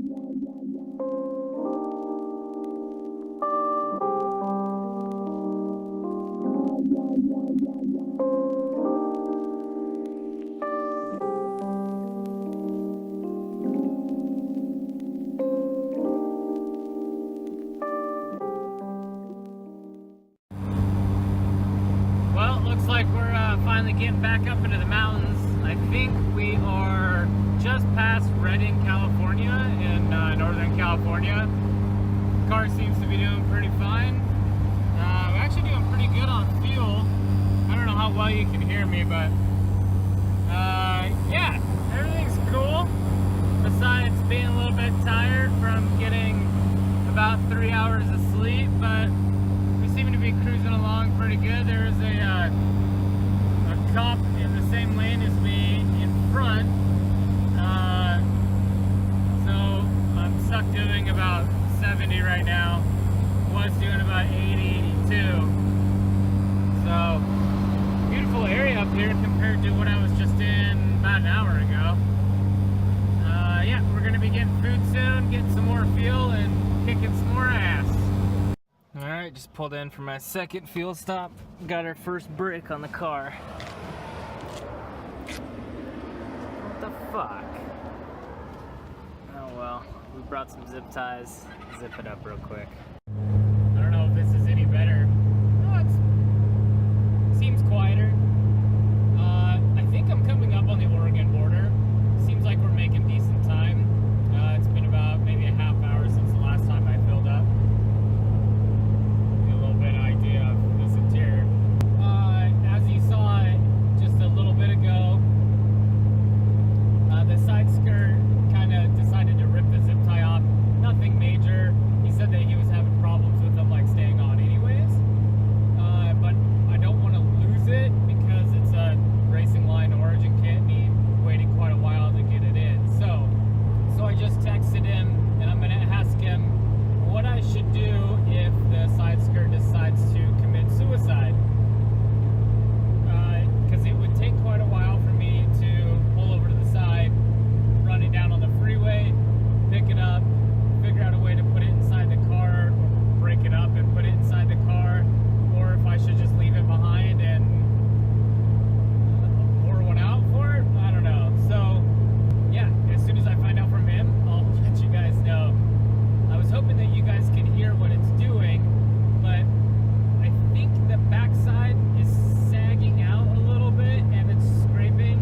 Well, it looks like we're finally getting back up into the mountains. I think we are just past Redding, California in Northern California. The car seems to be doing pretty fine. We're actually doing pretty good on fuel. I don't know how well you can hear me, but yeah, everything's cool. Besides being a little bit tired from getting about 3 hours of sleep, but we seem to be cruising along pretty good. There's a cop in the same lane as me in front, so I'm stuck doing about 70 right now. Was doing about 80, 82. So beautiful area up here compared to what I was just in about an hour ago. Yeah, we're gonna be getting food soon, getting some more fuel, and kicking some more ass. Alright, just pulled in for my second fuel stop. Got our first brick on the car. What the fuck? Oh well, we brought some zip ties. Zip it up real quick. I don't know if this is any better. Oh, it seems quieter. I think I'm coming up on the Oregon border. Seems like we're making decent time. It's been about maybe a half hour since the last time I filled up. A little bit of idea of this interior. As you saw just a little bit ago, the side skirt kind of decided to rip the zip tie off. Nothing major. He said that he was having problems with them like staying on anyways. But I don't want to lose it because it's a racing line origin kit and he waited quite a while to get it in. So I just texted him and I'm gonna ask him what I should do if the side skirt decides to commit suicide. Because it would take quite a while for me to pull over to the side, run it down on the freeway, pick it up, figure out a way to put it inside the car, or break it up and put it inside the car, or if I should just leave it behind and pour one out for it. I don't know. So yeah, as soon as I find out from him, I'll let you guys know. I was hoping that you guys can hear what it's doing, but I think the backside is sagging out a little bit and it's scraping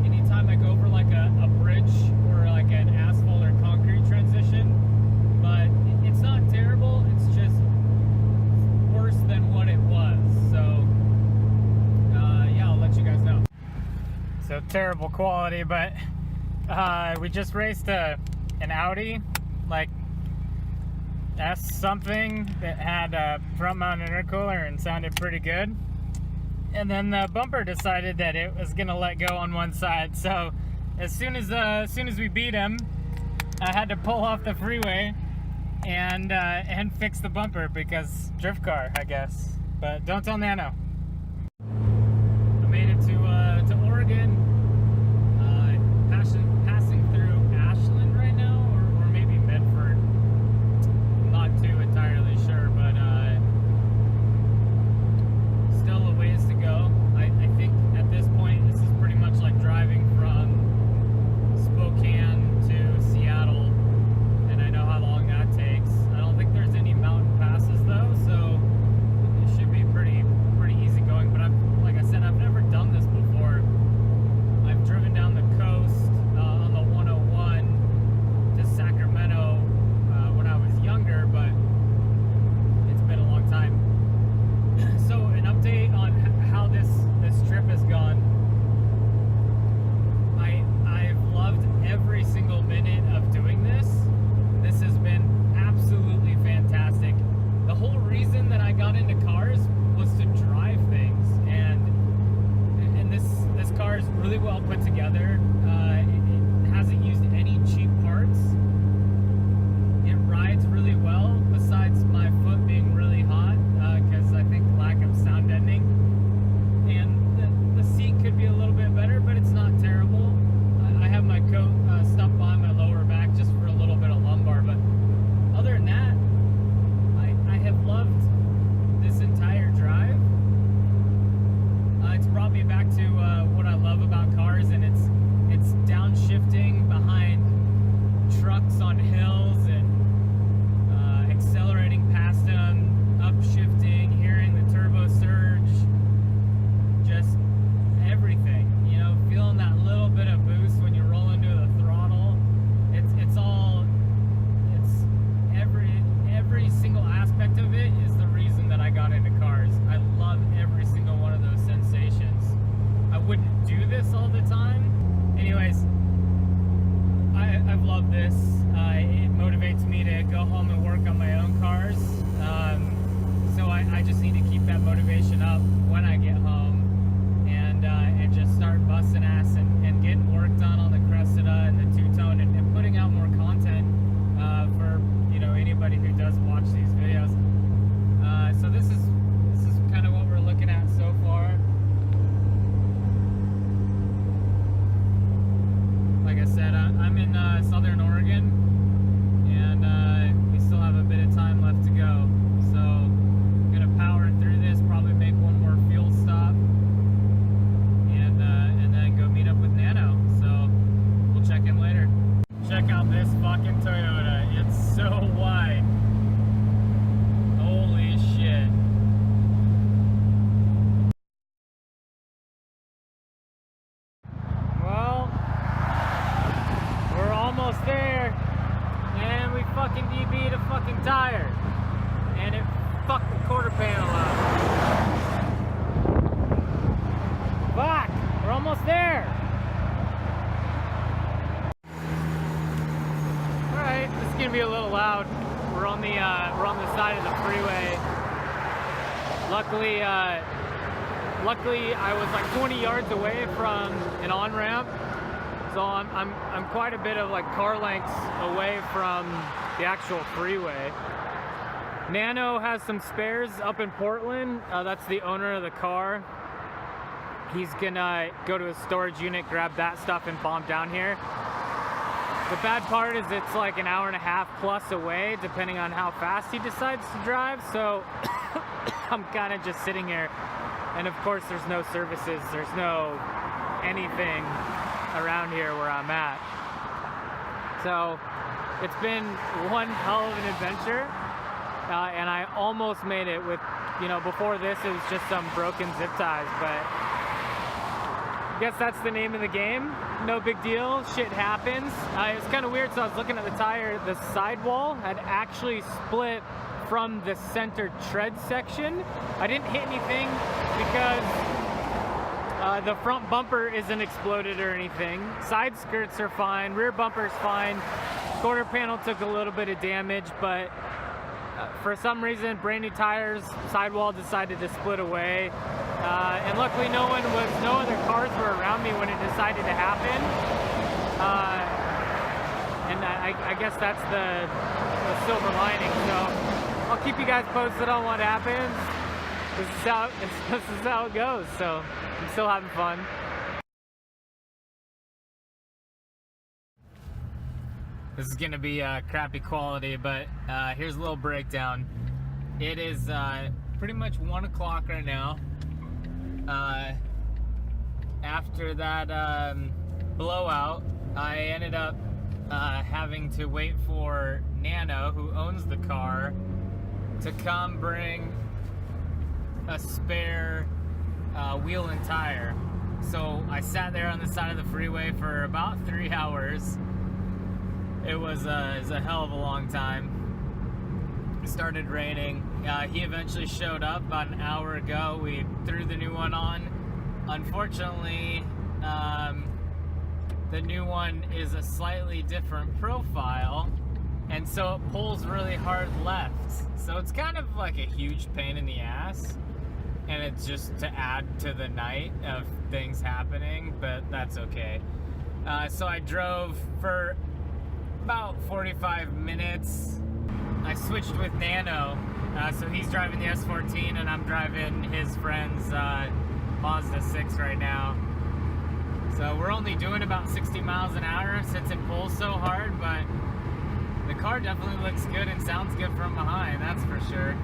anytime I go over like a bridge or like an asphalt or concrete transition. But it's not terrible, it's just worse than what it was. So yeah, I'll let you guys know. So terrible quality, but we just raced an Audi, like S something, that had a front mount intercooler and sounded pretty good. And then the bumper decided that it was gonna let go on one side. So as soon as we beat him, I had to pull off the freeway and fix the bumper because drift car, I guess. But don't tell Nano. I made it to Oregon. Passing through Ashland right now, or maybe Medford. I'm not too entirely sure, but still a ways to go. I think at this point this is pretty much like driving from Spokane to Seattle, and I know how long that takes. I don't think there's any mountain passes though, so it should be pretty easy going. But like I said, I've never done this before. anyways, I've loved this. It motivates me to go home and work on my own cars. So I just need to keep that motivation up when I get home and just start busting ass and getting work done on the Cressida and the two-tone and putting out more content for anybody who does watch these videos. So this is kind of what we're looking at so far. Like I said, I'm in Southern Oregon, and we still have a bit of time left to go. So I'm gonna power through this, probably make one more fuel stop, and then go meet up with Nano. So we'll check in later. Check out this fucking Toyota. It's so wide. Holy shit. Well, we're almost there, and we fucking DB'd a fucking tire, and it fucked the quarter panel up. Fuck, we're almost there. All right, this is gonna be a little loud. We're on the side of the freeway. Luckily, I was like 20 yards away from an on-ramp. So I'm quite a bit of like car lengths away from the actual freeway. Nano has some spares up in Portland. That's the owner of the car. He's gonna go to a storage unit, grab that stuff, and bomb down here. The bad part is it's like an hour and a half plus away, depending on how fast he decides to drive. So I'm kind of just sitting here, and of course there's no services, there's no anything around here where I'm at. So it's been one hell of an adventure, and I almost made it with, before this it was just some broken zip ties, but I guess that's the name of the game. No big deal, shit happens. It was kind of weird, so I was looking at the tire, the sidewall had actually split from the center tread section. I didn't hit anything because the front bumper isn't exploded or anything. Side skirts are fine, rear bumper's fine. Quarter panel took a little bit of damage, but for some reason, brand new tires, sidewall decided to split away. And luckily no other cars were around me when it decided to happen. And I guess that's the silver lining. So I'll keep you guys posted on what happens. This is how it goes. So I'm still having fun. This is gonna be crappy quality, but here's a little breakdown. It is pretty much 1 o'clock right now. After that blowout, I ended up having to wait for Nano, who owns the car, to come bring a spare wheel and tire. So I sat there on the side of the freeway for about 3 hours. It was a hell of a long time. It started raining. He eventually showed up about an hour ago. We threw the new one on. Unfortunately, the new one is a slightly different profile, and so it pulls really hard left. So it's kind of like a huge pain in the ass, and it's just to add to the night of things happening, but that's okay. So I drove for about 45 minutes. I switched with Nano, so he's driving the S14 and I'm driving his friend's Mazda 6 right now. So we're only doing about 60 miles an hour since it pulls so hard, but the car definitely looks good and sounds good from behind, that's for sure.